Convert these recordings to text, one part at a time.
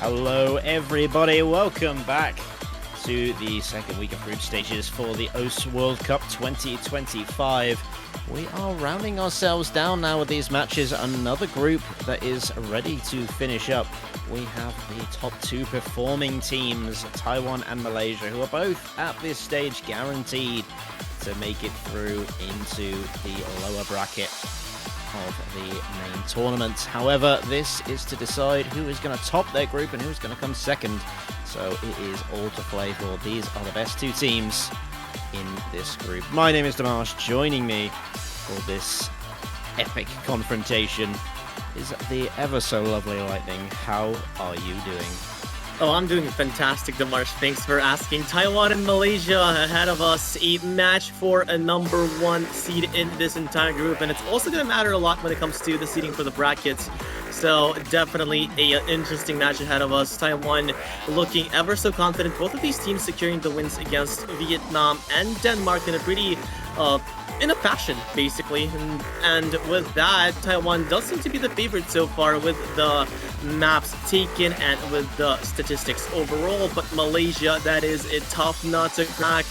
Hello everybody, welcome back to the second week of group stages for the OS World Cup 2025. We are rounding ourselves down now with these matches. Another group that is ready to finish up. We have the top two performing teams, Taiwan and Malaysia, who are both at this stage guaranteed to make it through into the lower bracket of the main tournament. However, this is to decide who is going to top their group and who's going to come second. So it is all to play for. These are the best two teams in this group. My name is Dimash. Joining me for this epic confrontation is the ever so lovely Lightning. How are you doing? Oh, I'm doing fantastic, Demarsh. Thanks for asking. Taiwan and Malaysia ahead of us. A match for a number one seed in this entire group. And it's also going to matter a lot when it comes to the seeding for the brackets. So definitely an interesting match ahead of us. Taiwan looking ever so confident. Both of these teams securing the wins against Vietnam and Denmark in a pretty in a fashion, basically. And with that, Taiwan does seem to be the favorite so far with the maps taken and with the statistics overall. But Malaysia, that is a tough nut to crack.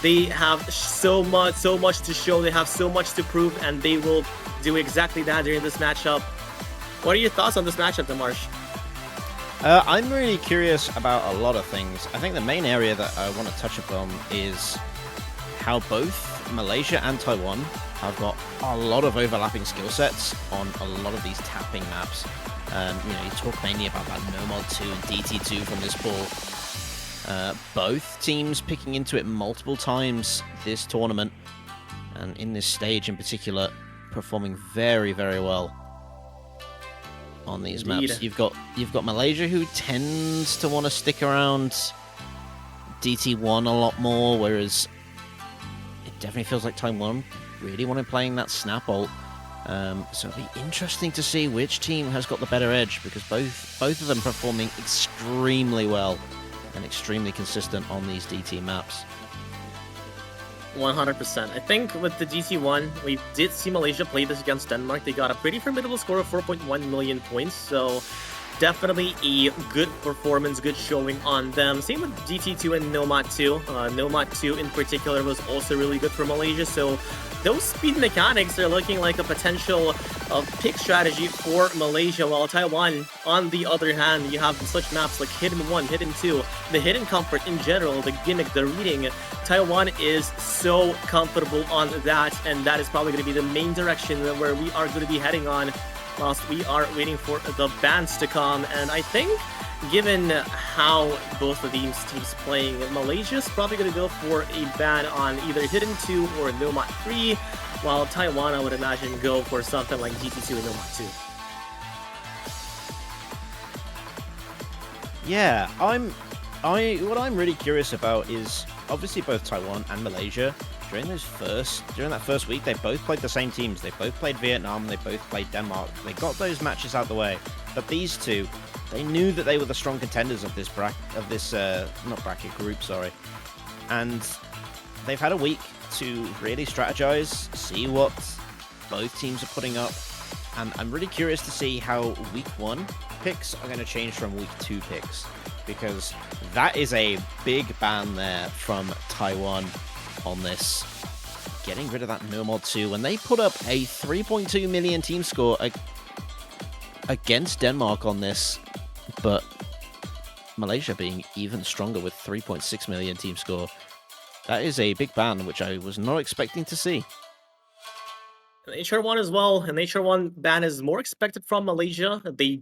They have so much to show. They have so much to prove, and they will do exactly that during this matchup. What are your thoughts on this matchup, Demarsh? I'm really curious about a lot of things. I think the main area that I want to touch upon is how both Malaysia and Taiwan have got a lot of overlapping skill sets on a lot of these tapping maps. You talk mainly about that Nomad 2 and DT2 from this pool. Both teams picking into it multiple times this tournament, and in this stage in particular, performing very, very well on these Indeed. maps. You've got Malaysia, who tends to want to stick around DT1 a lot more, whereas it definitely feels like Taiwan really wanted playing that snap ult. So it'll be interesting to see which team has got the better edge, because both of them performing extremely well and extremely consistent on these DT maps. 100%. I think with the DT1, we did see Malaysia play this against Denmark. They got a pretty formidable score of 4.1 million points, so definitely a good performance, good showing on them. Same with DT2 and Nomad 2. Nomad 2 in particular was also really good for Malaysia, so those speed mechanics are looking like a potential pick strategy for Malaysia, while Taiwan, on the other hand, you have such maps like Hidden 1, Hidden 2, the Hidden Comfort in general, the gimmick, the reading. Taiwan is so comfortable on that, and that is probably going to be the main direction where we are going to be heading on whilst we are waiting for the bans to come. And I think, given how both of these teams playing, Malaysia's probably going to go for a ban on either Hidden 2 or Nomad 3, while Taiwan, I would imagine, go for something like GT2 and Nomad 2. Yeah, what I'm really curious about is obviously both Taiwan and Malaysia during that first week, they both played the same teams. They both played Vietnam and they both played Denmark. They got those matches out the way. But these two, they knew that they were the strong contenders of this group, sorry. And they've had a week to really strategize, see what both teams are putting up. And I'm really curious to see how week 1 picks are going to change from week 2 picks, because that is a big ban there from Taiwan on this. Getting rid of that Nomad 2 when they put up a 3.2 million team score against Denmark on this, but Malaysia being even stronger with 3.6 million team score. That is a big ban, which I was not expecting to see. An HR1 as well. An HR1 ban is more expected from Malaysia. They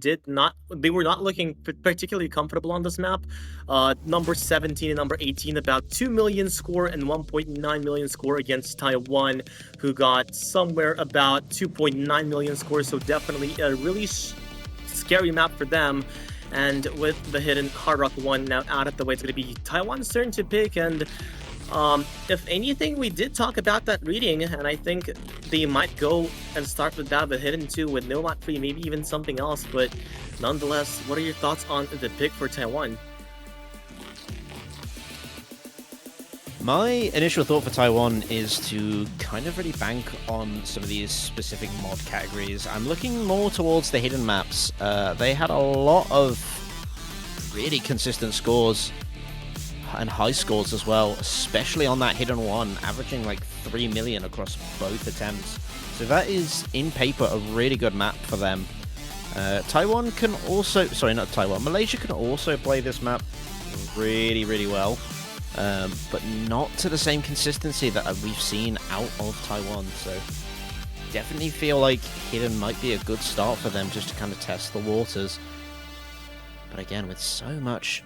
were not looking particularly comfortable on this map. Number 17 and number 18, about 2 million score and 1.9 million score against Taiwan, who got somewhere about 2.9 million score. So definitely a really scary map for them. And with the Hidden Hard Rock 1 now out of the way, it's going to be Taiwan's turn to pick. And if anything, we did talk about that reading, and I think they might go and start with that, the Hidden 2 with Nomad 3, maybe even something else. But nonetheless, what are your thoughts on the pick for Taiwan? My initial thought for Taiwan is to kind of really bank on some of these specific mod categories. I'm looking more towards the hidden maps. They had a lot of really consistent scores and high scores as well, especially on that hidden one, averaging like 3 million across both attempts. So that is, in paper, a really good map for them. Taiwan can also, sorry, not Taiwan, Malaysia can also play this map really, really well, but not to the same consistency that we've seen out of Taiwan. So definitely feel like hidden might be a good start for them just to kind of test the waters. But again, with so much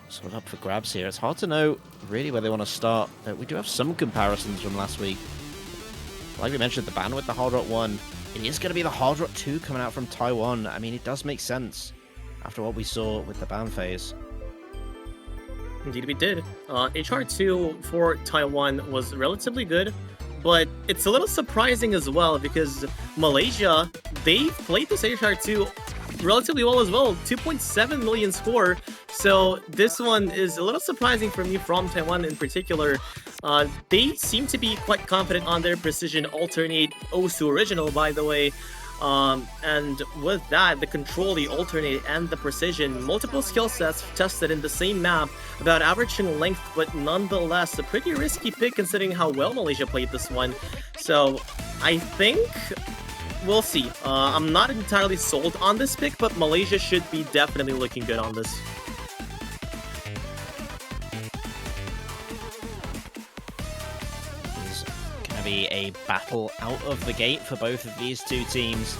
sort of up for grabs here, it's hard to know really where they want to start. We do have some comparisons from last week. Like we mentioned, the ban with the Hard Rock 1, it is going to be the Hard Rock 2 coming out from Taiwan. I mean, it does make sense after what we saw with the ban phase. Indeed we did. HR2 for Taiwan was relatively good, but it's a little surprising as well because Malaysia, they played this HR2 relatively well as well, 2.7 million score. So this one is a little surprising for me from Taiwan in particular. They seem to be quite confident on their precision alternate Osu original, by the way. And with that, the control, the alternate, and the precision, multiple skill sets tested in the same map, about average in length, but nonetheless a pretty risky pick considering how well Malaysia played this one. So I think we'll see. I'm not entirely sold on this pick, but Malaysia should be definitely looking good on this. Be a battle out of the gate for both of these two teams.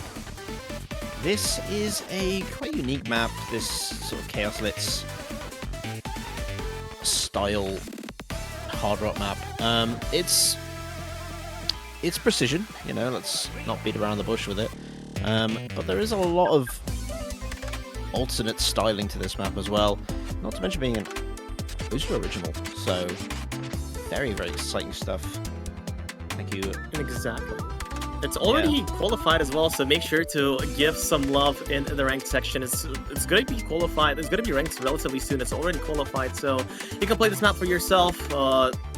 This is a quite unique map, this sort of Chaos Litz style hard rock map. It's precision, you know, let's not beat around the bush with it. But there is a lot of alternate styling to this map as well, not to mention being an Booster original, so very, very exciting stuff. Thank you. Exactly. It's already qualified as well, so make sure to give some love in the ranked section. It's going to be qualified. It's going to be ranked relatively soon. It's already qualified, so you can play this map for yourself.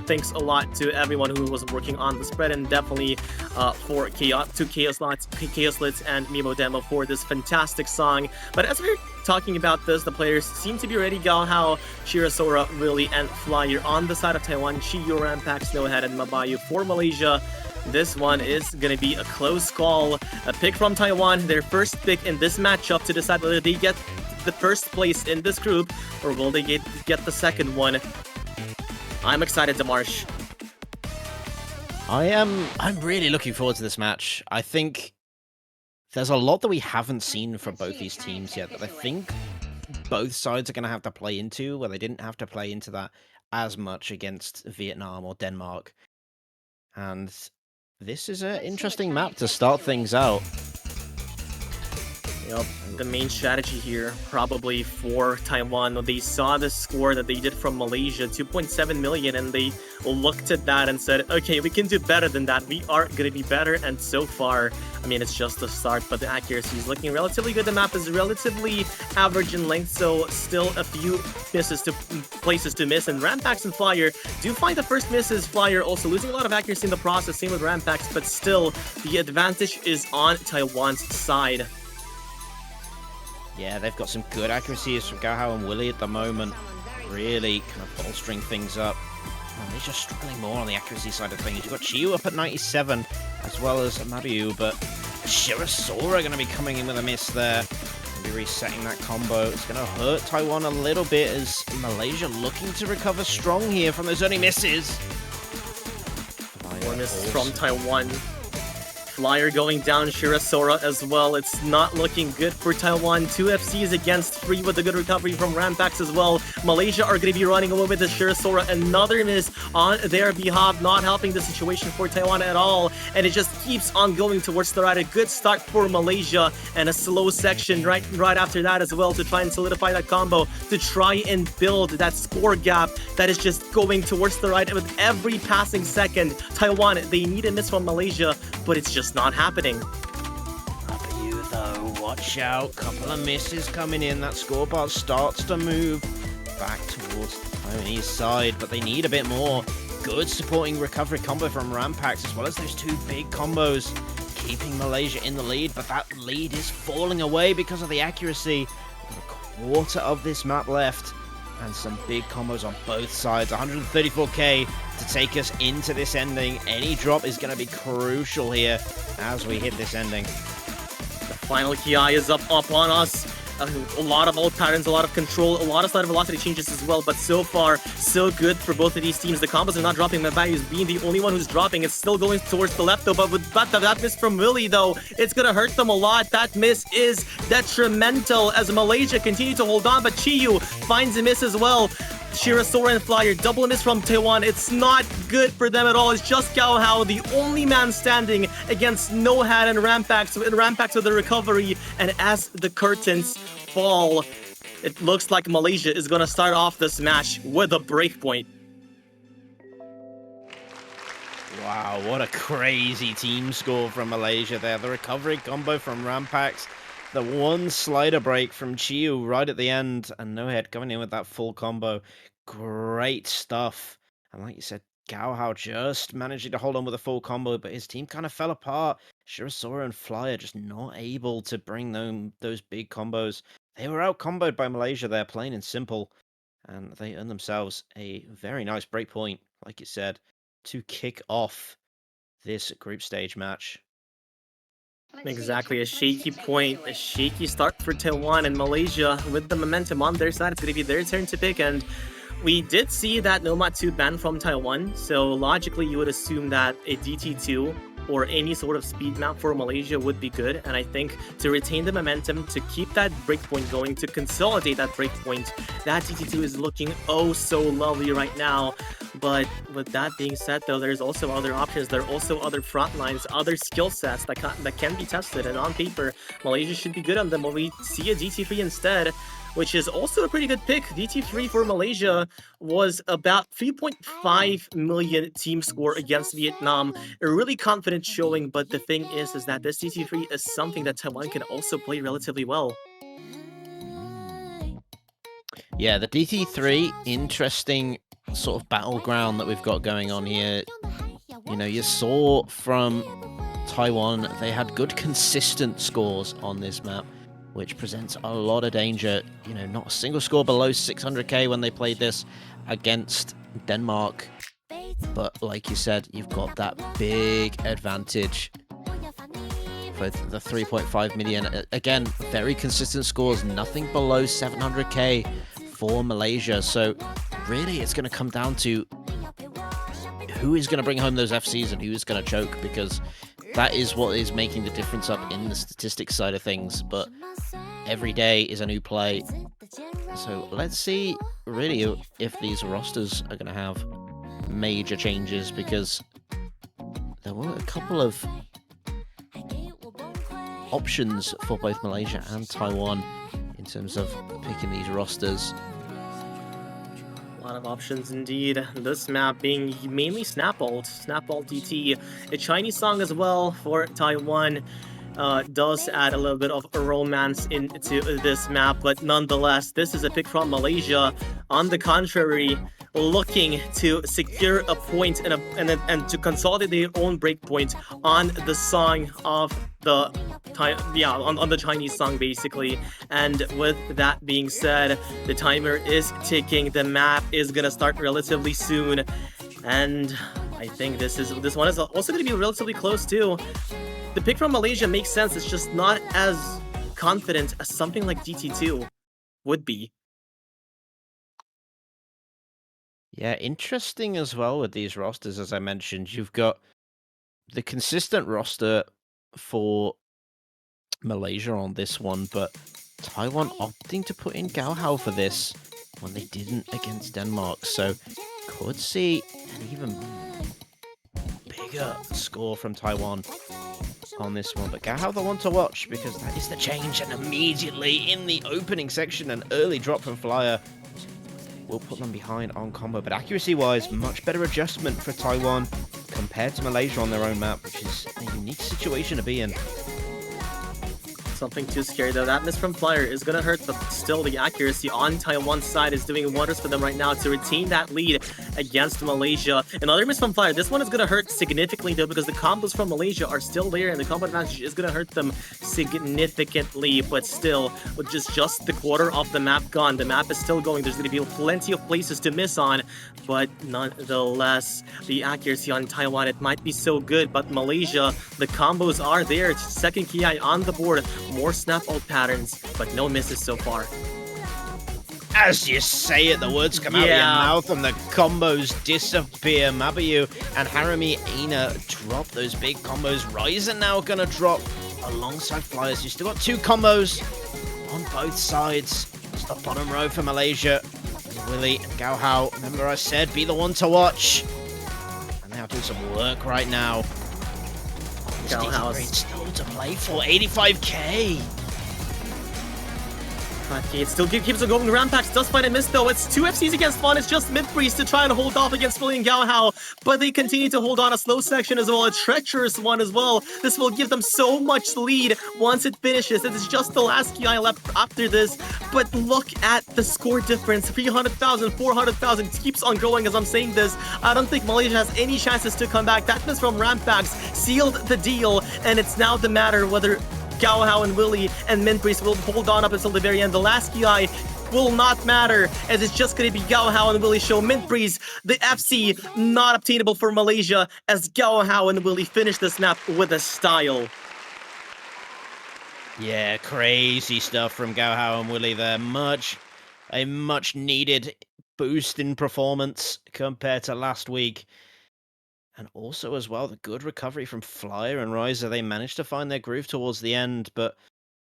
Thanks a lot to everyone who was working on the spread, and definitely to Chaos Litz and Mimo Demo for this fantastic song. But as we're talking about this, the players seem to be ready. Galhao, Shirasora, Willy, and Flyer on the side of Taiwan. Shiyu, Rampax, Snowhead, and Mabayu for Malaysia. This one is going to be a close call. A pick from Taiwan, their first pick in this matchup to decide whether they get the first place in this group or will they get the second one. I'm excited, Demarsh. I'm really looking forward to this match. I think there's a lot that we haven't seen from both these teams yet that I think both sides are going to have to play into, where they didn't have to play into that as much against Vietnam or Denmark. And this is an interesting map to start things out. Yep, the main strategy here probably for Taiwan. They saw the score that they did from Malaysia, 2.7 million, and they looked at that and said, okay, we can do better than that. We are going to be better, and so far, I mean, it's just the start, but the accuracy is looking relatively good. The map is relatively average in length, so still a few places to miss, and Rampax and Flyer do find the first misses. Flyer also losing a lot of accuracy in the process, same with Rampax, but still, the advantage is on Taiwan's side. Yeah, they've got some good accuracies from Galhao and Willy at the moment, really kind of bolstering things up. They're just struggling more on the accuracy side of things. You've got Chiyu up at 97, as well as Mabiu, but Shirasora going to be coming in with a miss there. Be resetting that combo. It's going to hurt Taiwan a little bit as Malaysia looking to recover strong here from those early misses. More misses from Taiwan. Flyer going down, Shirasora as well. It's not looking good for Taiwan. 2 FCs against 3 with a good recovery from Rampax as well. Malaysia are going to be running away with the Shirasora. Another miss on their behalf, not helping the situation for Taiwan at all. And it just keeps on going towards the right. A good start for Malaysia and a slow section right after that as well to try and solidify that combo, to try and build that score gap that is just going towards the right. And with every passing second, Taiwan, they need a miss from Malaysia, but it's just not happening. Mabiu though, watch out, couple of misses coming in. That scoreboard starts to move back towards the Taiwanese side, but they need a bit more. Good supporting recovery combo from Rampax, as well as those 2 big combos, keeping Malaysia in the lead, but that lead is falling away because of the accuracy. quarter of this map left, and some big combos on both sides. 134k to take us into this ending. Any drop is going to be crucial here as we hit this ending. The final KI is up on us. A lot of alt patterns, a lot of control, a lot of slider velocity changes as well, but so far, so good for both of these teams. The combos are not dropping. Mabayu's being the only one who's dropping. It's still going towards the left, though, but with that miss from Willie, though, it's going to hurt them a lot. That miss is detrimental as Malaysia continue to hold on, but Chiyu finds a miss as well. Shirasora and Flyer, double miss from Taiwan. It's not good for them at all. It's just Gao Hao, the only man standing against Nohad and Rampax with the recovery. And as the curtains fall, it looks like Malaysia is going to start off this match with a breakpoint. Wow, what a crazy team score from Malaysia there. The recovery combo from Rampax, the one slider break from Chiyu right at the end, and Nohead coming in with that full combo. Great stuff. And like you said, Gao Hao just managing to hold on with a full combo, but his team kind of fell apart. Shirasora and Flyer just not able to bring those big combos. They were out-comboed by Malaysia there, plain and simple. And they earned themselves a very nice break point, like you said, to kick off this group stage match. Exactly, a shaky point, a shaky start for Taiwan, and Malaysia with the momentum on their side. It's going to be their turn to pick, and we did see that Nomad 2 banned from Taiwan, so logically you would assume that a DT2 or any sort of speed map for Malaysia would be good, and I think to retain the momentum, to keep that breakpoint going, to consolidate that breakpoint, that DT2 is looking oh so lovely right now. But with that being said, though, there's also other options. There are also other front lines, other skill sets that can be tested, and on paper, Malaysia should be good on them. When we see a DT3 instead, which is also a pretty good pick. DT3 for Malaysia was about 3.5 million team score against Vietnam. A really confident showing, but the thing is that this DT3 is something that Taiwan can also play relatively well. Yeah, the DT3, interesting sort of battleground that we've got going on here. You know, you saw from Taiwan, they had good consistent scores on this map, which presents a lot of danger. You know, not a single score below 600k when they played this against Denmark. But like you said, you've got that big advantage for the 3.5 million. Again, very consistent scores, nothing below 700k for Malaysia. So really, it's going to come down to who is going to bring home those FCs and who is going to choke, because that is what is making the difference up in the statistics side of things. But every day is a new play. So let's see really if these rosters are going to have major changes, because there were a couple of options for both Malaysia and Taiwan in terms of picking these rosters. A lot of options indeed. This map being mainly Snap Ult DT. A Chinese song as well for Taiwan. Does add a little bit of a romance into this map, but nonetheless, this is a pick from Malaysia. On the contrary, looking to secure a point and to consolidate their own breakpoint on the song of the on the Chinese song basically. And with that being said, the timer is ticking. The map is gonna start relatively soon, and I think this one is also gonna be relatively close too. The pick from Malaysia makes sense. It's just not as confident as something like DT2 would be. Yeah, interesting as well with these rosters, as I mentioned. You've got the consistent roster for Malaysia on this one, but Taiwan opting to put in Gao Hao for this when they didn't against Denmark. So could see an even bigger score from Taiwan on this one. But Gao Hao the one to watch, because that is the change. And immediately in the opening section, an early drop from Flyer will put them behind on combo. But accuracy-wise, much better adjustment for Taiwan compared to Malaysia on their own map, which is a unique situation to be in. Something too scary though. That miss from Flyer is gonna hurt, but still the accuracy on Taiwan's side is doing wonders for them right now to retain that lead against Malaysia. Another miss from Flyer. This one is gonna hurt significantly though, because the combos from Malaysia are still there and the combo advantage is gonna hurt them significantly. But still, with just the quarter of the map gone, the map is still going. There's gonna be plenty of places to miss on, but nonetheless, the accuracy on Taiwan, it might be so good, but Malaysia, the combos are there. Second Ki on the board, more snap ult patterns, but no misses so far. As you say it, the words come out of your mouth and the combos disappear. Mabayu and Harami Aina drop those big combos. Ryzen now gonna drop alongside Flyers. You still got two combos on both sides. It's the bottom row for Malaysia. Willie and Gao Hao, remember I said, be the one to watch. And they are doing some work right now. Gao Hao still to play for 85k. It still keeps on going. Rampax does find a miss though. It's two FCs against one. It's just mid-freeze to try and hold off against Willie and Gao Hao, but they continue to hold on a slow section as well, a treacherous one as well. This will give them so much lead once it finishes. It is just the last Ki left after this, but look at the score difference. 300,000, 400,000. It keeps on growing as I'm saying this. I don't think Malaysia has any chances to come back. That miss from Rampax sealed the deal, and it's now the matter whether Gao Hao and Willie and Minpriest will hold on up until the very end. The last Ki will not matter, as it's just going to be Gao Hao and Willie show Minpriest. The FC not obtainable for Malaysia, as Gao Hao and Willie finish this map with a style. Yeah, crazy stuff from Gao Hao and Willie there. A much needed boost in performance compared to last week. And also as well, the good recovery from Flyer and Riser. They managed to find their groove towards the end, but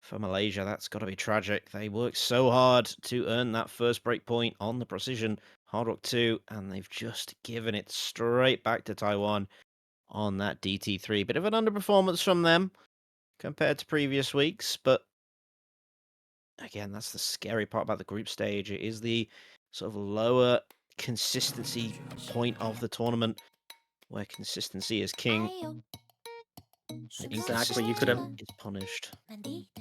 for Malaysia, that's got to be tragic. They worked so hard to earn that first break point on the Precision Hard Rock 2, and they've just given it straight back to Taiwan on that DT3. Bit of an underperformance from them compared to previous weeks, but again, that's the scary part about the group stage. It is the sort of lower consistency point of the tournament, where consistency is king. Exactly, you couldn't is punished.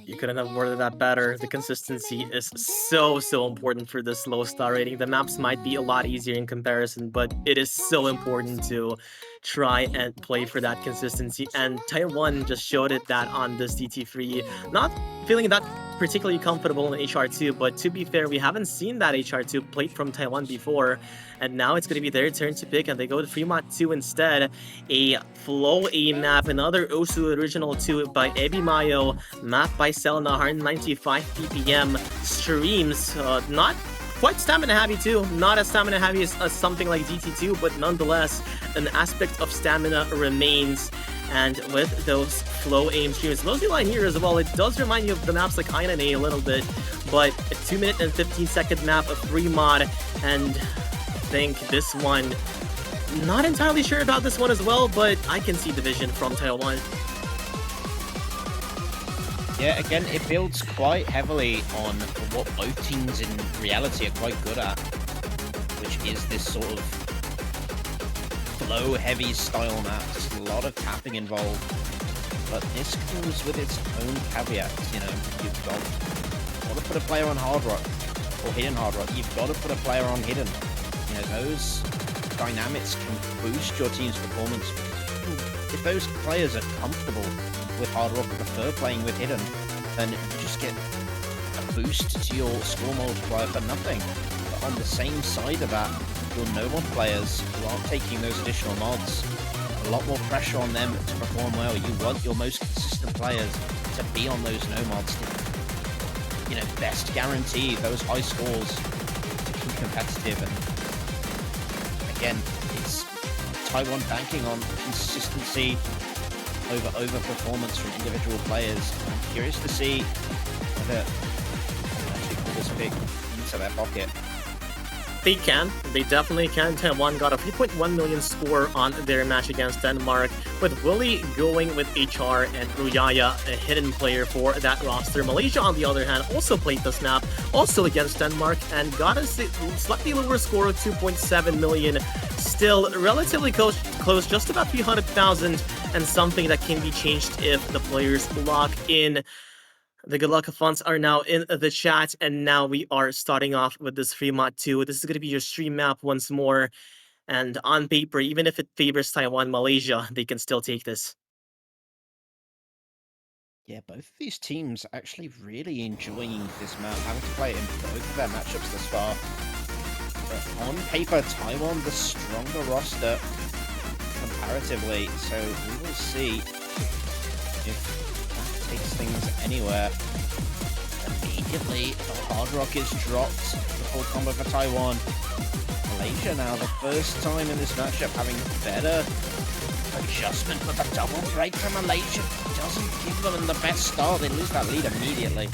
You couldn't have worded that better. The consistency is so important for this low star rating. The maps might be a lot easier in comparison, but it is so important to try and play for that consistency. And Taiwan just showed it that on this DT3. Not feeling that particularly comfortable in HR2, but to be fair, we haven't seen that HR2 played from Taiwan before, and now it's going to be their turn to pick, and they go to Fremont 2 instead. A Flow A map, another Osu Original 2 by Ebimayo, map by Selena, 195 ppm, streams, not quite stamina heavy too, not as stamina heavy as something like DT2, but nonetheless, an aspect of stamina remains. And with those flow aim streams, mostly line here as well, it does remind you of the maps like Aina a little bit, but a 2-minute and 15-second map of free mod, and I think this one, not entirely sure about this one as well, but I can see the vision from Taiwan. Yeah, again, it builds quite heavily on what both teams in reality are quite good at, which is this sort of flow-heavy style map. There's a lot of tapping involved, but this comes with its own caveats. You know, you've got to put a player on hard rock or hidden hard rock. You've got to put a player on hidden. You know, those dynamics can boost your team's performance. If those players are comfortable with hard rock or prefer playing with hidden, then you just get a boost to your score multiplier for nothing. But on the same side of that, your no-mod players who aren't taking those additional mods, a lot more pressure on them to perform well. You want your most consistent players to be on those no-mods to, you know, best guarantee those high scores to keep competitive. And again, it's Taiwan banking on consistency over performance from individual players. I'm curious to see whether they can actually pull this pick into their pocket. They can. They definitely can. Taiwan got a 3.1 million score on their match against Denmark, with Willie going with HR and Ruyaya, a hidden player for that roster. Malaysia, on the other hand, also played this map, also against Denmark, and got a slightly lower score of 2.7 million. Still relatively close, just about 300,000, and something that can be changed if the players lock in. The good luck funds are now in the chat, and now we are starting off with this free mod 2. This is going to be your stream map once more, and on paper, even if it favors Taiwan, Malaysia, they can still take this. Yeah, both of these teams actually really enjoying this map, having to play it in both of their matchups thus far. But on paper, Taiwan the stronger roster comparatively, so we will see if that takes things anywhere. Immediately, the hard rock is dropped. The full combo for Taiwan. Malaysia now, the first time in this matchup, having better adjustment, but the double break from Malaysia doesn't give them the best start. They lose that lead immediately.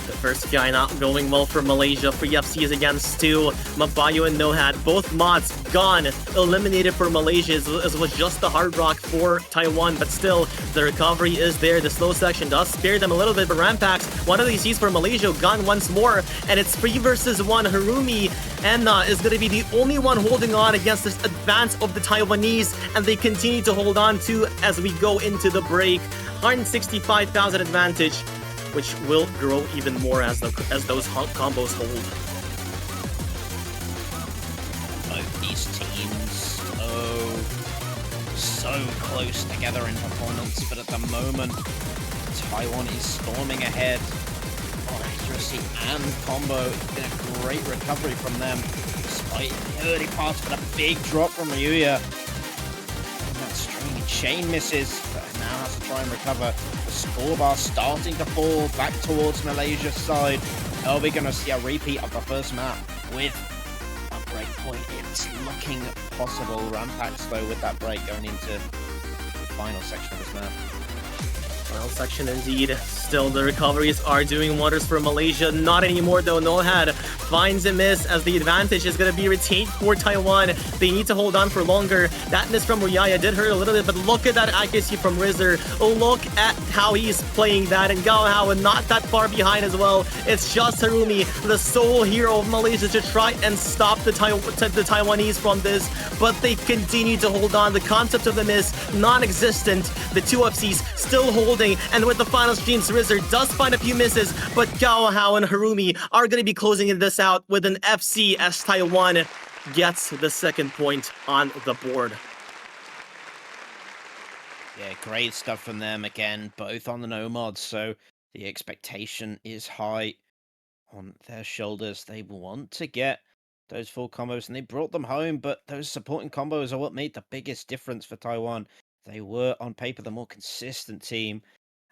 The first guy not going well for Malaysia. 3 FCs against 2. Mabayo and Nohad, both mods gone. Eliminated for Malaysia. It was just the hard rock for Taiwan, but still, the recovery is there. The slow section does spare them a little bit, but Rampax, one of these Cs for Malaysia, gone once more, and it's 3 versus 1. Harumi Enna is going to be the only one holding on against this advance of the Taiwanese, and they continue to hold on to as we go into the break. 165,000 advantage, which will grow even more as those combos hold. Both these teams so close together in performance, but at the moment, Taiwan is storming ahead on accuracy and combo. It's been a great recovery from them, despite the early parts, but a big drop from Ryuya. And that string chain misses, but now has to try and recover. The score bar starting to fall back towards Malaysia's side. Are we going to see a repeat of the first map with a break point? It's looking possible. Rampax, though, with that break going into the final section of this map. Final section indeed. Still, the recoveries are doing wonders for Malaysia. Not anymore though. Nohad finds a miss as the advantage is going to be retained for Taiwan. They need to hold on for longer. That miss from Ryaya did hurt a little bit, but look at that accuracy from Rizzer. Look at how he's playing that, and Gao Hao not that far behind as well. It's just Harumi, the sole hero of Malaysia, to try and stop the Taiwanese from this, but they continue to hold on. The concept of the miss, non-existent. The 2 FCs still holding, and with the final streams, Rizzer does find a few misses, but Gao Hao and Harumi are going to be closing this out with an FC as Taiwan gets the second point on the board. Yeah, great stuff from them again, both on the no mods, so the expectation is high on their shoulders. They want to get those full combos, and they brought them home, but those supporting combos are what made the biggest difference for Taiwan. They were, on paper, the more consistent team,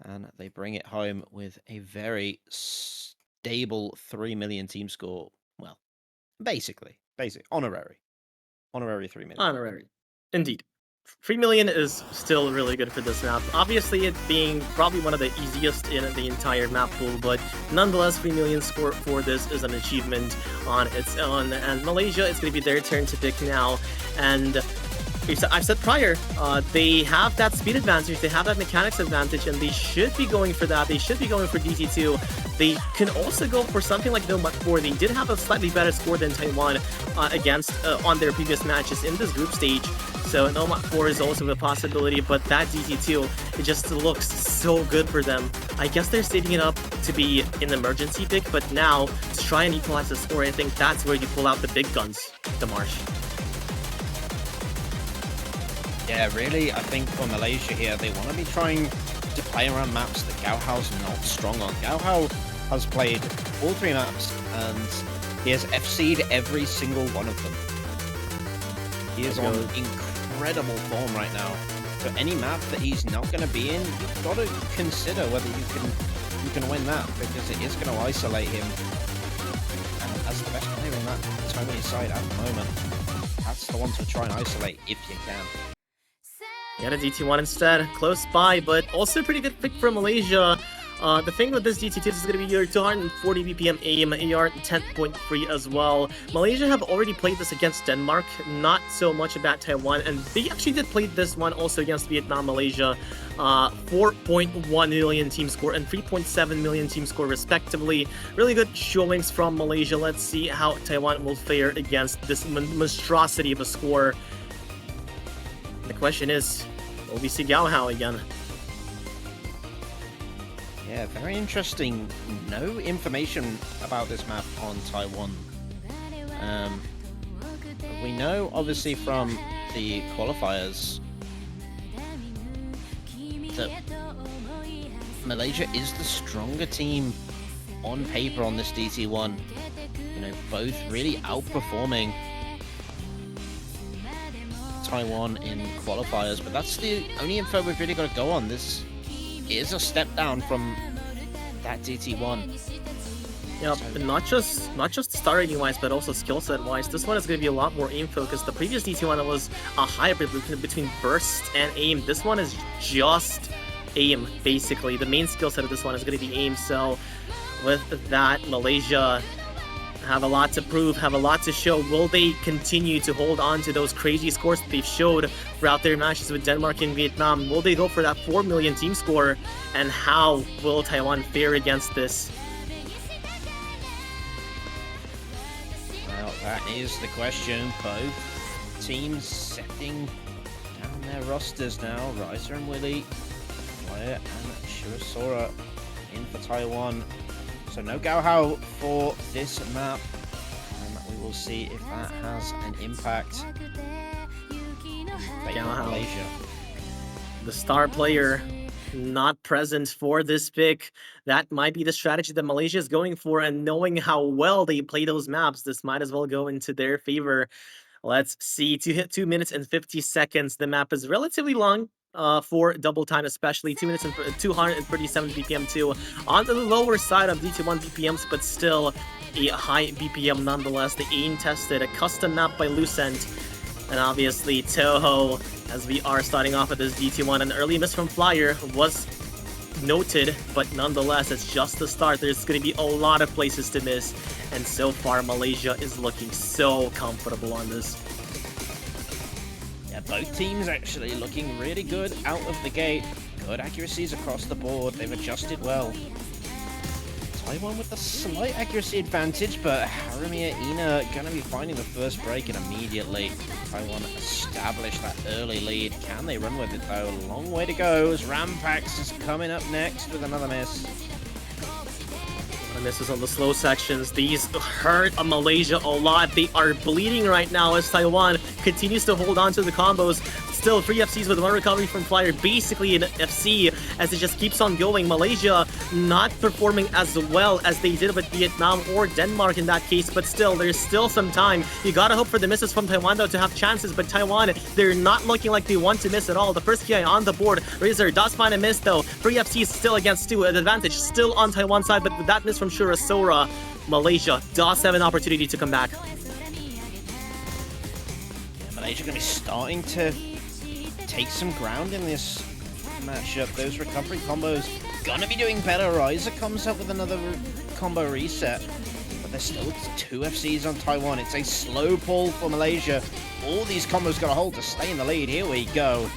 and they bring it home with a very stable 3 million team score. Well, basically, honorary 3 million. Honorary, indeed. 3 million is still really good for this map. Obviously, it being probably one of the easiest in the entire map pool, but nonetheless, 3 million score for this is an achievement on its own. And Malaysia, it's going to be their turn to pick now. And I've said prior, they have that speed advantage, they have that mechanics advantage, and they should be going for that. They should be going for DT2. They can also go for something like Nomad 4. They did have a slightly better score than Taiwan on their previous matches in this group stage. So Nomad 4 is also a possibility, but that DT2, it just looks so good for them. I guess they're setting it up to be an emergency pick, but now to try and equalize the score, I think that's where you pull out the big guns, Marsh. Yeah, really, I think for Malaysia here, they want to be trying to play around maps that Gao Hao's not strong on. Gao Hao has played all 3 maps, and he has FC'd every single one of them. He is on incredible form right now. So any map that he's not going to be in, you've got to consider whether you can win that, because it is going to isolate him. And as the best player in that Taiwanese side at the moment, that's the one to try and isolate if you can. Get a DT1 instead, close by, but also a pretty good pick for Malaysia. The thing with this DT2 is going to be your 240 BPM aim, AR 10.3 as well. Malaysia have already played this against Denmark, not so much about Taiwan, and they actually did play this one also against Vietnam, Malaysia. 4.1 million team score and 3.7 million team score respectively. Really good showings from Malaysia. Let's see how Taiwan will fare against this monstrosity of a score. The question is, will we see Gao Hao again? Yeah, very interesting. No information about this map on Taiwan. We know, obviously, from the qualifiers that Malaysia is the stronger team on paper on this DT1. You know, both really outperforming Taiwan in qualifiers, but that's the only info we've really got to go on. This is a step down from that DT1. Yeah, but not just star rating wise, but also skill set wise. This one is going to be a lot more aim focused. The previous DT1 was a hybrid between burst and aim. This one is just aim, basically. The main skill set of this one is going to be aim. So with that, Malaysia have a lot to prove, have a lot to show. Will they continue to hold on to those crazy scores that they've showed throughout their matches with Denmark and Vietnam? Will they go for that 4 million team score? And how will Taiwan fare against this? Well, that is the question. Both teams setting down their rosters now. Riser and Willie, Flair and Shirasora in for Taiwan. So no Gao Hao for this map, and we will see if that has an impact. Gao Hao, Malaysia, the star player, not present for this pick. That might be the strategy that Malaysia is going for, and knowing how well they play those maps, this might as well go into their favor. Let's see, to hit 2 minutes and 50 seconds. The map is relatively long for double time, especially 2 minutes and 237 BPM too. On the lower side of DT1 BPMs, but still a high BPM nonetheless. The aim tested, a custom map by Lucent, and obviously Toho, as we are starting off with this DT1. An early miss from Flyer was noted, but nonetheless, it's just the start. There's going to be a lot of places to miss, and so far Malaysia is looking so comfortable on this. Yeah, both teams actually looking really good out of the gate. Good accuracies across the board. They've adjusted well. Taiwan with the slight accuracy advantage, but Harumiya Ina gonna be finding the first break, and immediately Taiwan established that early lead. Can they run with it though? Long way to go as Rampax is coming up next with another miss. And this is on the slow sections. These hurt Malaysia a lot. They are bleeding right now as Taiwan continues to hold on to the combos. Still 3 FCs with 1 recovery from Flyer. Basically an FC as it just keeps on going. Malaysia not performing as well as they did with Vietnam or Denmark in that case, but still, there's still some time. You gotta hope for the misses from Taiwan though to have chances, but Taiwan, they're not looking like they want to miss at all. The first KI on the board. Razor does find a miss though. 3 FCs still against 2. The advantage still on Taiwan's side, but with that miss from Shirasora, Malaysia does have an opportunity to come back. Yeah, Malaysia gonna be starting to take some ground in this matchup. Those recovery combos gonna be doing better. Riser comes up with another combo reset, but there's still 2 FCs on Taiwan. It's a slow pull for Malaysia. All these combos gotta hold to stay in the lead. Here we go.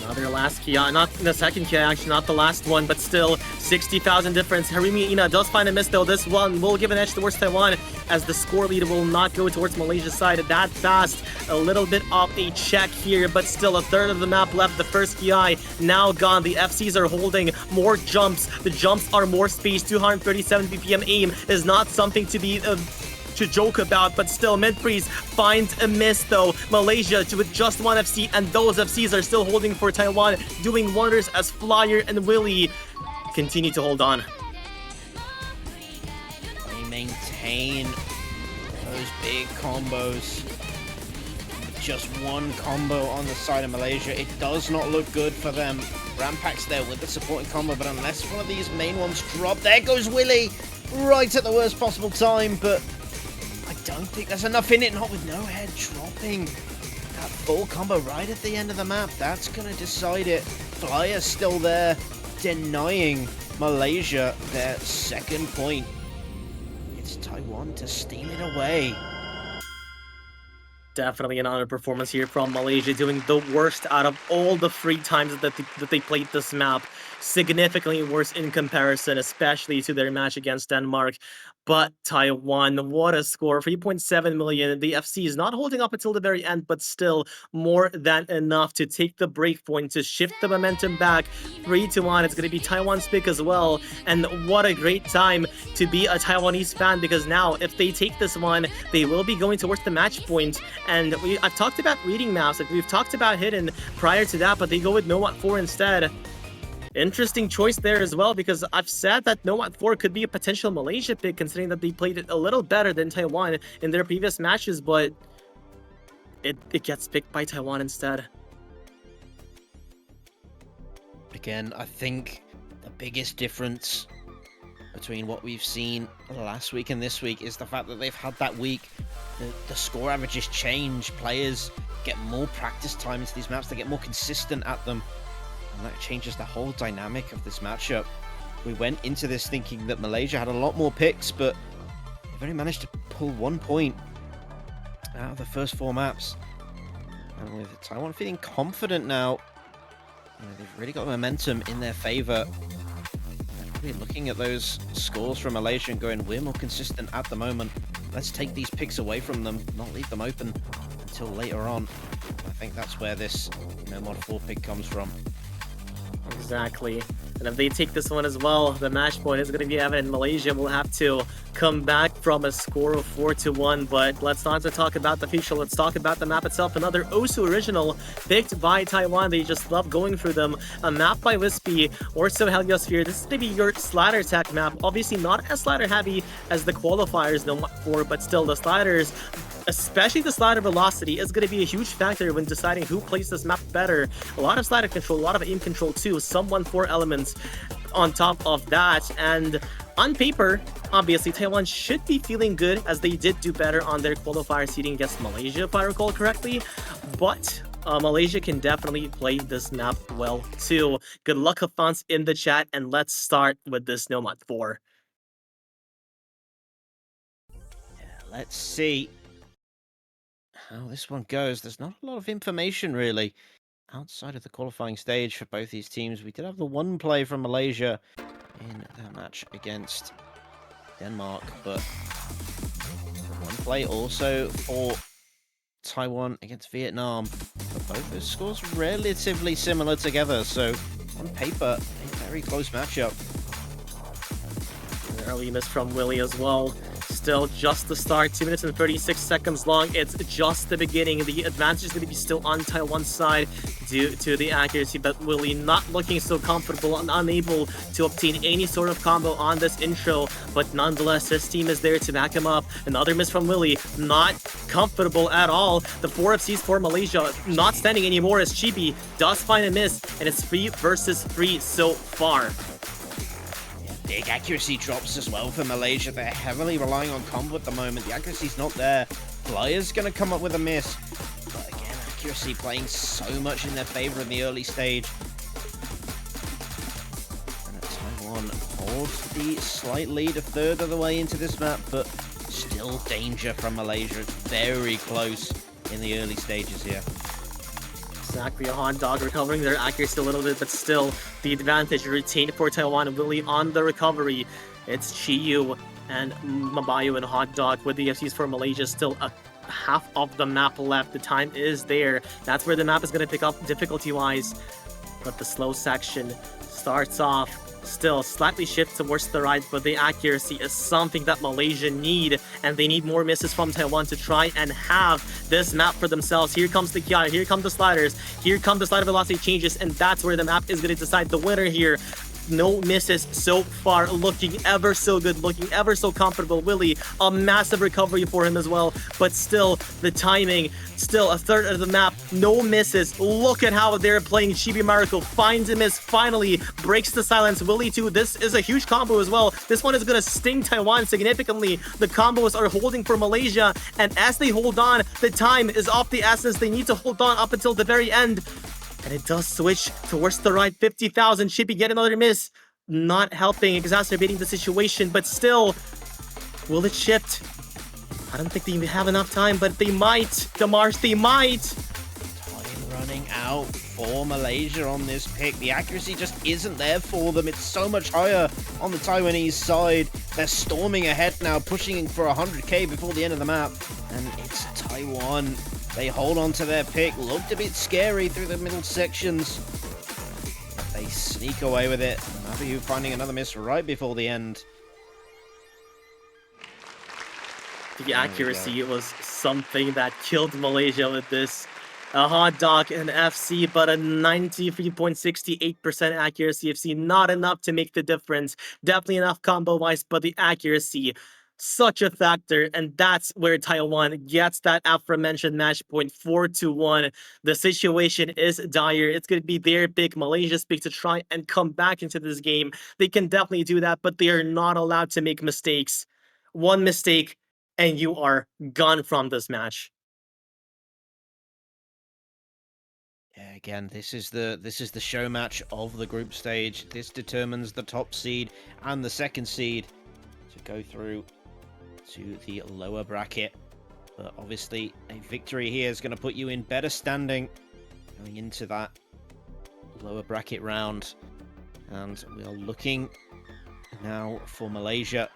Another last KI, not the second KI, actually, not the last one, but still 60,000 difference. Harumiya Ina does find a miss though. This one will give an edge towards Taiwan as the score lead will not go towards Malaysia's side that fast. A little bit of a check here, but still a third of the map left. The first KI now gone. The FCs are holding more jumps. The jumps are more space. 237 BPM aim is not something to be to joke about, but still Midfreeze finds a miss though. Malaysia with just 1 FC, and those FCs are still holding for Taiwan, doing wonders as Flyer and Willie continue to hold on. They maintain those big combos. Just 1 combo on the side of Malaysia. It does not look good for them. Rampax there with the supporting combo, but unless one of these main ones drop, there goes Willie right at the worst possible time, but I don't think there's enough in it, not with no head dropping. That full combo right at the end of the map, that's going to decide it. Flyer's still there, denying Malaysia their second point. It's Taiwan to steal it away. Definitely an underperformance here from Malaysia, doing the worst out of all the 3 times that they played this map. significantly worse in comparison, especially to their match against Denmark. But Taiwan, what a score, 3.7 million. The FC is not holding up until the very end, but still more than enough to take the break point, to shift the momentum back 3-1. It's going to be Taiwan's pick as well. And what a great time to be a Taiwanese fan, because now if they take this one, they will be going towards the match point. And I've talked about reading maps, like we've talked about hidden prior to that, but they go with Nomad 4 instead. Interesting choice there as well, because I've said that Nomad 4 could be a potential Malaysia pick, considering that they played it a little better than Taiwan in their previous matches, but it gets picked by Taiwan instead. Again, I think the biggest difference between what we've seen last week and this week is the fact that they've had that week. The score averages change. Players get more practice time into these maps. They get more consistent at them. And that changes the whole dynamic of this matchup. We went into this thinking that Malaysia had a lot more picks, but they've only managed to pull 1 point out of the first 4 maps. And with Taiwan feeling confident now, they've really got momentum in their favor. Really looking at those scores from Malaysia and going, we're more consistent at the moment. Let's take these picks away from them, not leave them open until later on. I think that's where this Mod 4 pick comes from. Exactly. And if they take this one as well, the match point is going to be evident. Malaysia will have to come back from a score of 4-1. But let's not talk about the future. Let's talk about the map itself. Another Osu original picked by Taiwan. They just love going through them. A map by Wispy, Orso Heliosphere. This is going to be your slider attack map. Obviously not as slider heavy as the qualifiers, no 4, but still the sliders, especially the slider velocity, is going to be a huge factor when deciding who plays this map better. A lot of slider control, a lot of aim control too, some 1-4 elements on top of that. And on paper, obviously, Taiwan should be feeling good, as they did do better on their qualifier seeding against Malaysia, if I recall correctly. But Malaysia can definitely play this map well too. Good luck, Hafans, in the chat, and let's start with this Nomad 4. Yeah, let's see how this one goes. There's not a lot of information really outside of the qualifying stage for both these teams. We did have the one play from Malaysia in that match against Denmark, but one play also for Taiwan against Vietnam. But both those scores relatively similar together, so on paper, a very close matchup. An early miss from Willie as well. Still just the start, 2 minutes and 36 seconds long. It's just the beginning. The advantage is going to be still on Taiwan's side due to the accuracy, but Willie not looking so comfortable and unable to obtain any sort of combo on this intro, but nonetheless his team is there to back him up. Another miss from Willie, not comfortable at all. The 4 FCs for Malaysia not standing anymore, as Chibi does find a miss, and it's 3 versus 3 so far. Big accuracy drops as well for Malaysia. They're heavily relying on combo at the moment. The accuracy's not there. Flyer's going to come up with a miss. But again, accuracy playing so much in their favor in the early stage. And Taiwan holds the slight lead a third of the way into this map, but still danger from Malaysia. It's very close in the early stages here. Exactly, a hot dog recovering their accuracy a little bit, but still the advantage retained for Taiwan. Willie on the recovery. It's Chiyu and Mabayo and Hot Dog with the FCs for Malaysia. Still a half of the map left. The time is there. That's where the map is going to pick up difficulty-wise. But the slow section starts off. Still slightly shift towards the right, but the accuracy is something that Malaysia need, and they need more misses from Taiwan to try and have this map for themselves. Here comes the Kia, here come the sliders, here come the slider velocity changes, and that's where the map is going to decide the winner here. No misses so far, looking ever so good, looking ever so comfortable. Willie, a massive recovery for him as well, but still the timing, still a third of the map, no misses. Look at how they're playing. Chibi Mariko finds a miss, finally breaks the silence. Willie too, this is a huge combo as well. This one is going to sting Taiwan significantly. The combos are holding for Malaysia, and as they hold on, the time is of the essence. They need to hold on up until the very end. And it does switch towards the right. 50,000. Chippy get another miss. Not helping, exacerbating the situation, but still, will it shift? I don't think they have enough time, but they might. Demars, they might. Time running out for Malaysia on this pick. The accuracy just isn't there for them. It's so much higher on the Taiwanese side. They're storming ahead now, pushing for 100k before the end of the map. And it's Taiwan. They hold on to their pick. Looked a bit scary through the middle sections. They sneak away with it. Mabu finding another miss right before the end. The accuracy was something that killed Malaysia with this. A hot dog and FC, but a 93.68% accuracy FC. Not enough to make the difference. Definitely enough combo-wise, but the accuracy, such a factor. And that's where Taiwan gets that aforementioned match point 4-1. The situation is dire. It's going to be their pick, Malaysia's pick, to try and come back into this game. They can definitely do that, but they are not allowed to make mistakes. One mistake, and you are gone from this match. Yeah, again, this is the show match of the group stage. This determines the top seed and the second seed to go through to the lower bracket. But obviously, a victory here is going to put you in better standing going into that lower bracket round. And we are looking now for Malaysia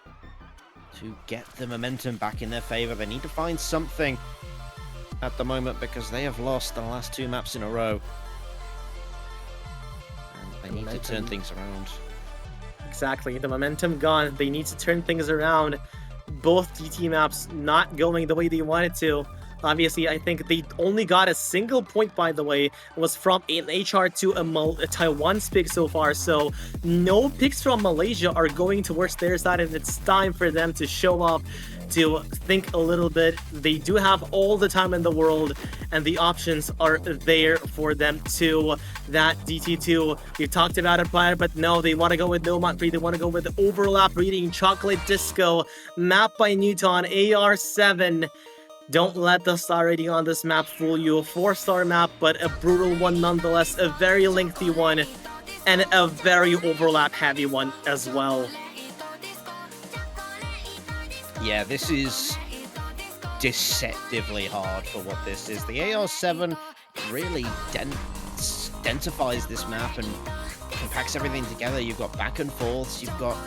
to get the momentum back in their favor. They need to find something at the moment because they have lost the last 2 maps in a row. And they need to turn things around. Exactly, the momentum gone. They need to turn things around. Both DT maps not going the way they wanted to. Obviously, I think they only got a single point, by the way. It was from an HR2, a Taiwan's pick so far. So no picks from Malaysia are going towards their side, and it's time for them to show up, to think a little bit. They do have all the time in the world, and the options are there for them too. That DT2, we talked about it prior, but no, they want to go with Nomad 3. They want to go with Overlap Reading, Chocolate Disco, map by Newton, AR7. Don't let the star rating on this map fool you. A 4-star map, but a brutal one nonetheless. A very lengthy one, and a very overlap heavy one as well. Yeah, this is deceptively hard for what this is. The AR7 really densifies this map and compacts everything together. You've got back and forths, you've got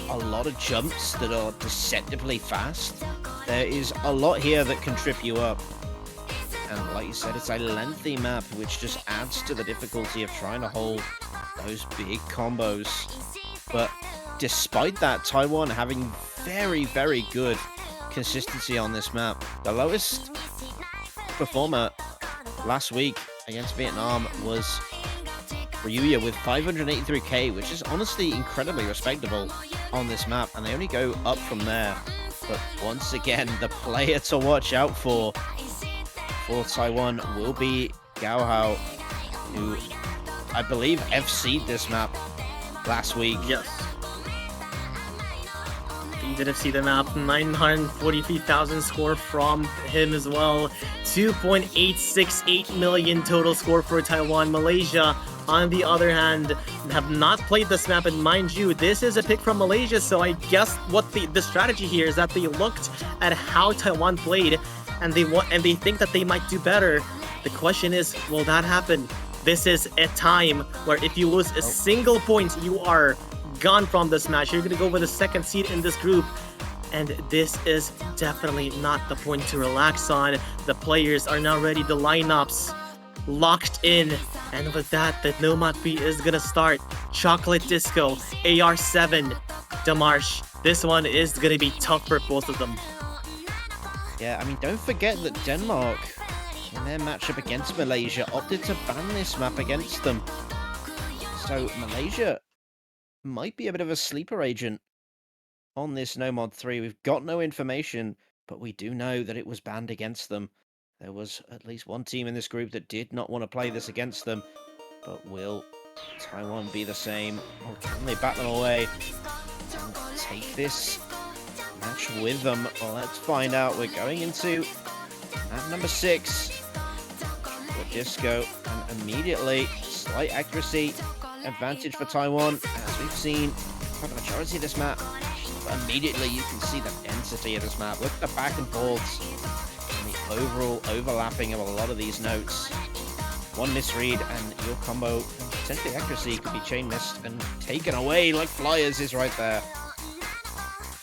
a lot of jumps that are deceptively fast. There is a lot here that can trip you up. And like you said, it's a lengthy map, which just adds to the difficulty of trying to hold those big combos. But despite that, Taiwan having very, very good consistency on this map. The lowest performer last week against Vietnam was Ryuya with 583k, which is honestly incredibly respectable on this map, and they only go up from there. But once again, the player to watch out for Taiwan will be Gao Hao, who I believe FC'd this map last week. Yes. He did FC the map. 943,000 score from him as well. 2.868 million total score for Taiwan. Malaysia, on the other hand, have not played this map, and mind you, this is a pick from Malaysia, so I guess what the strategy here is that they looked at how Taiwan played, and they think that they might do better. The question is, will that happen? This is a time where if you lose a single point, you are gone from this match. You're going to go with the second seed in this group, and this is definitely not the point to relax on. The players are now ready, the lineups locked in, and with that, the Nomad B is going to start. Chocolate Disco, AR7, Demarche. This one is going to be tough for both of them. Yeah, I mean, don't forget that Denmark, in their matchup against Malaysia, opted to ban this map against them. So Malaysia might be a bit of a sleeper agent on this Nomad 3. We've got no information, but we do know that it was banned against them. There was at least one team in this group that did not want to play this against them. But will Taiwan be the same? Or can they bat them away and take this match with them? Well, let's find out. We're going into map number 6 with Disco, and immediately slight accuracy advantage for Taiwan, as we've seen for the majority of this map. But immediately you can see the density of this map. Look at the back and forths and the overall overlapping of a lot of these notes. One misread and your combo, potentially accuracy, could be chain missed and taken away like flyers is right there.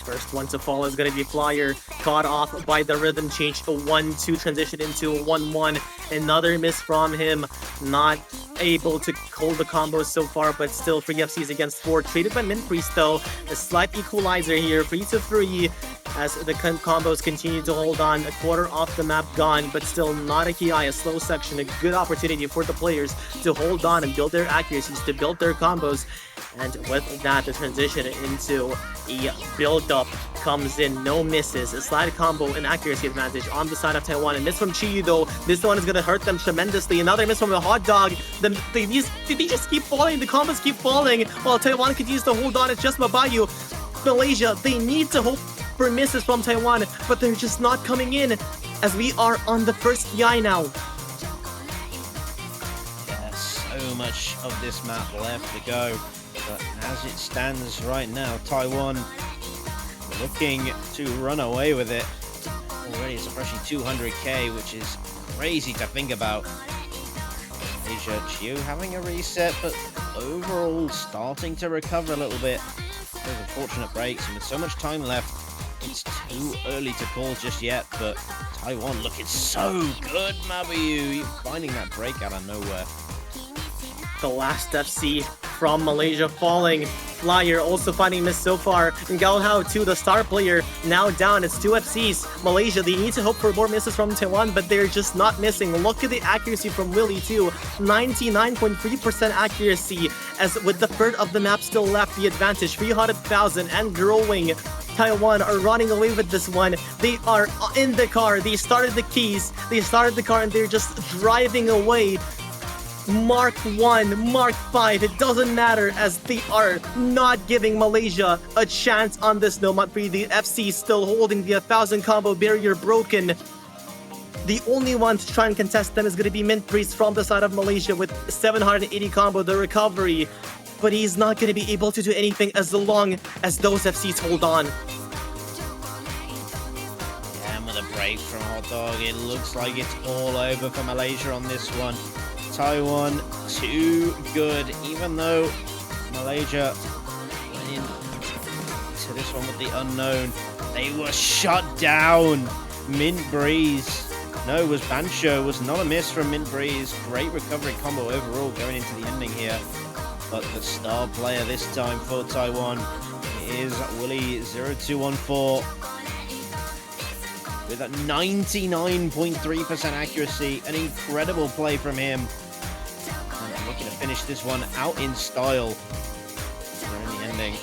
First one to fall is going to be Flyer, caught off by the rhythm change. A 1-2 transition into a 1-1. Another miss from him. Not able to hold the combo so far, but still 3 FCs against 4. Traded by Minpriest though. A slight equalizer here, 3-3. As the combos continue to hold on. A quarter off the map gone, but still not a KI, a slow section. A good opportunity for the players to hold on and build their accuracies, to build their combos. And with that, the transition into a build-up comes in, no misses. A slide combo and accuracy advantage on the side of Taiwan. And miss from Chi though. This one is going to hurt them tremendously. Another miss from a hot dog. They just keep falling. The combos keep falling while Taiwan continues to hold on. It's just Mabayu. Malaysia, they need to hope for misses from Taiwan, but they're just not coming in as we are on the first PI now. Yeah, so much of this map left to go. But as it stands right now, Taiwan looking to run away with it. Already it's approaching 200k, which is crazy to think about. Malaysia, Chiu having a reset, but overall starting to recover a little bit. Those unfortunate breaks, and with so much time left, it's too early to call just yet, but Taiwan looking so good, Mabayu. You're finding that break out of nowhere. The last FC from Malaysia falling. Flyer also finding miss so far. And Gao Hao too, the star player, now down. It's 2 FCs. Malaysia, they need to hope for more misses from Taiwan, but they're just not missing. Look at the accuracy from Willie too. 99.3% accuracy, as with the third of the map still left, the advantage 300,000 and growing. Taiwan are running away with this one. They are in the car. They started the keys. They started the car and they're just driving away. Mark 1, Mark 5, it doesn't matter, as they are not giving Malaysia a chance on this Nomad 3. The FC still holding the 1,000 combo barrier broken. The only one to try and contest them is going to be Minpriest from the side of Malaysia with 780 combo, the recovery. But he's not going to be able to do anything as long as those FCs hold on. And with a break from Hot Dog, it looks like it's all over for Malaysia on this one. Taiwan too good, even though Malaysia went into this one with the unknown. They were shut down. Mint Breeze. No, it was Bancho. Was not a miss from Mint Breeze. Great recovery combo overall going into the ending here. But the star player this time for Taiwan is Willie0214 with a 99.3% accuracy. An incredible play from him. And looking to finish this one out in style. We're in the ending.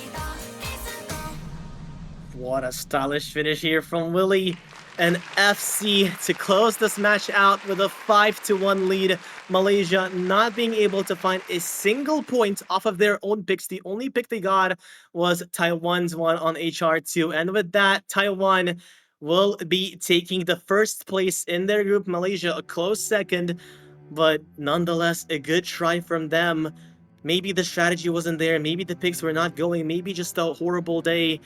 What a stylish finish here from Willie. And FC to close this match out with a 5-1 lead. Malaysia not being able to find a single point off of their own picks. The only pick they got was Taiwan's one on HR2. And with that, Taiwan will be taking the first place in their group. Malaysia a close second, but nonetheless a good try from them. Maybe the strategy wasn't there. Maybe the picks were not going. Maybe just a horrible day.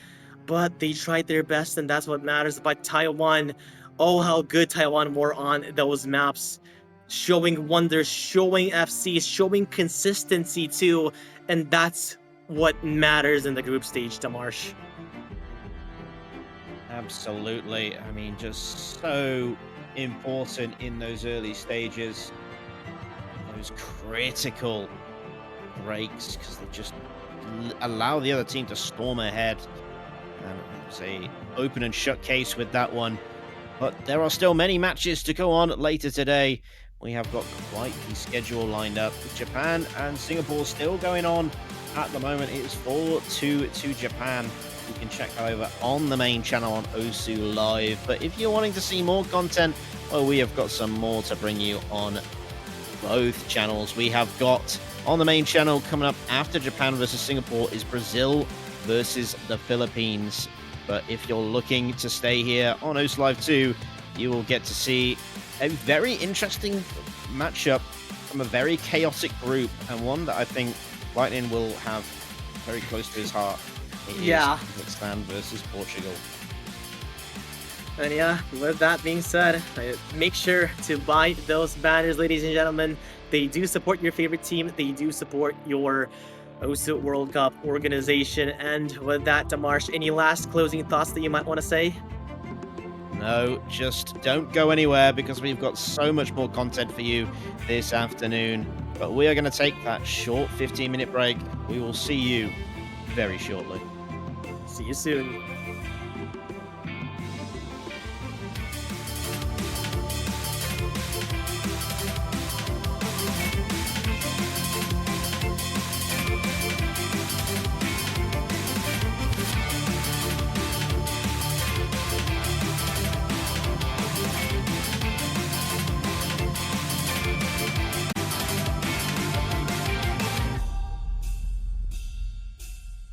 But they tried their best, and that's what matters. But Taiwan, oh, how good Taiwan were on those maps. Showing wonders, showing FCs, showing consistency too. And that's what matters in the group stage, Damarsh. Absolutely. I mean, just so important in those early stages. Those critical breaks, because they just allow the other team to storm ahead. And it was a open and shut case with that one. But there are still many matches to go on later today. We have got quite the schedule lined up with Japan and Singapore still going on. At the moment, it is 4-2 to Japan. You can check that over on the main channel on Osu Live. But if you're wanting to see more content, well, we have got some more to bring you on both channels. We have got on the main channel coming up after Japan versus Singapore is Brazil versus the Philippines. But if you're looking to stay here on Osu Live 2, you will get to see a very interesting matchup from a very chaotic group, and one that I think Lightning will have very close to his heart. It is Kazakhstan versus Portugal. And yeah, with that being said, make sure to buy those banners, ladies and gentlemen. They do support your favorite team. They do support your OSU World Cup organization. And with that, Damarsh, any last closing thoughts that you might want to say? No, just don't go anywhere because we've got so much more content for you this afternoon. But we are going to take that short 15-minute break. We will see you very shortly. See you soon.